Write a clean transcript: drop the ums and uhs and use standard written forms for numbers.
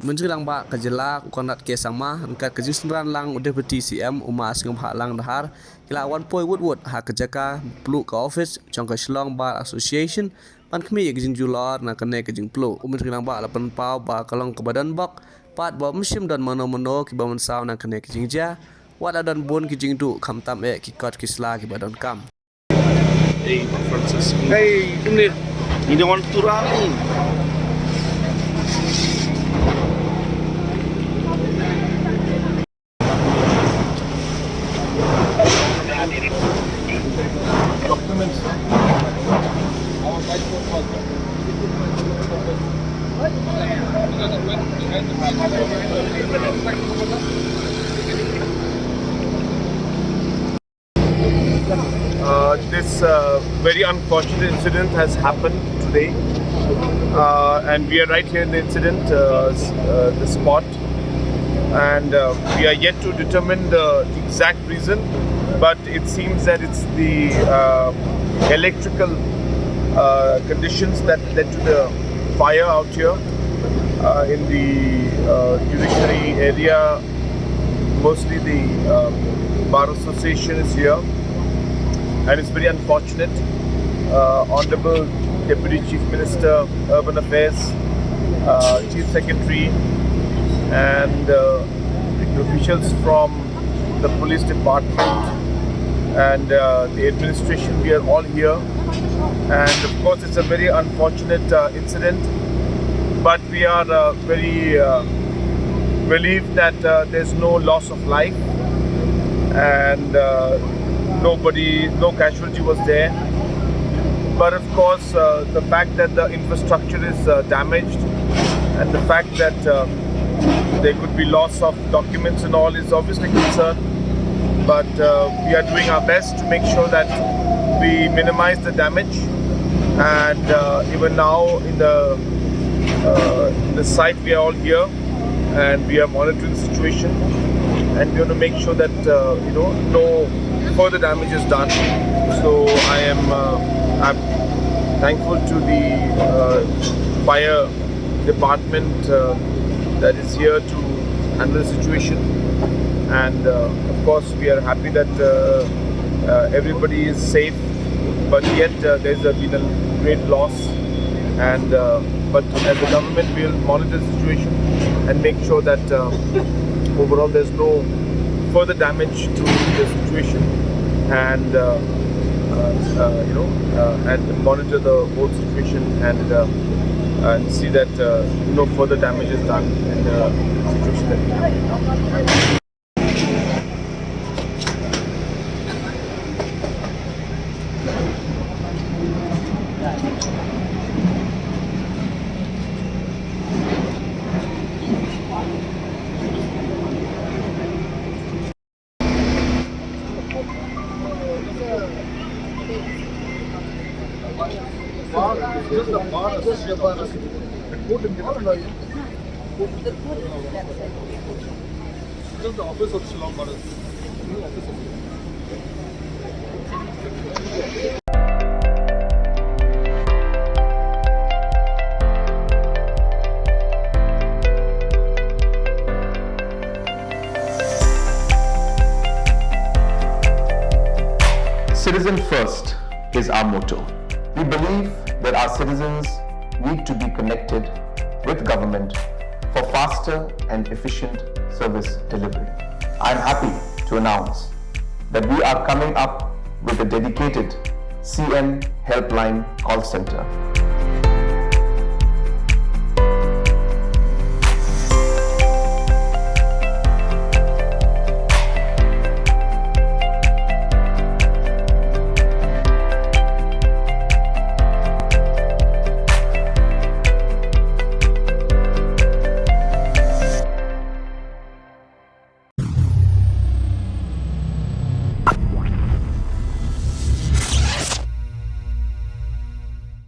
menjelang ba kajelak konat ke sangma angkat kejisran lang udah beti CM umas ngam hak lang dahar kila wan poi wood ha kejaka pluk ka office Jong ka Shillong Bar Association pan kemi ke Jingpluh na kene ke Jingpluh menjelang ba lapan pau ba kalong ke badan bak pat ba musim dan mono ki ba mensau na kene ke Jingja wat adan bun ke Jingdu kam tam ki kot kisla ki badan kam. Hey Francis. Hey ini want turang. Documents. This very unfortunate incident has happened today, and we are right here in the incident, the spot, and we are yet to determine the exact reason, but it seems that it's the electrical conditions that led to the fire out here in the judiciary area. Mostly the Bar Association is here, and it's very unfortunate. Honorable Deputy Chief Minister, Urban Affairs, Chief Secretary, and the officials from the police department and the administration, we are all here. And of course, it's a very unfortunate incident, but we are very relieved that there's no loss of life, and no casualty was there. But of course, the fact that the infrastructure is damaged and the fact that there could be loss of documents and all is obviously concern. But we are doing our best to make sure that we minimize the damage. And even now in the site, we are all here and we are monitoring the situation, and we want to make sure that no further damage is done. So I'm thankful to the fire department that is here to handle the situation, and of course we are happy that everybody is safe, but yet there's been a great loss, and but as a government we will monitor the situation and make sure that overall there's no further damage to the situation, and and monitor the whole situation and see that no further damage is done in the situation that we have. Just the bar just the office of Shillong Bar. Citizen first is our motto. We believe that our citizens need to be connected with government for faster and efficient service delivery. I am happy to announce that we are coming up with a dedicated CM helpline call center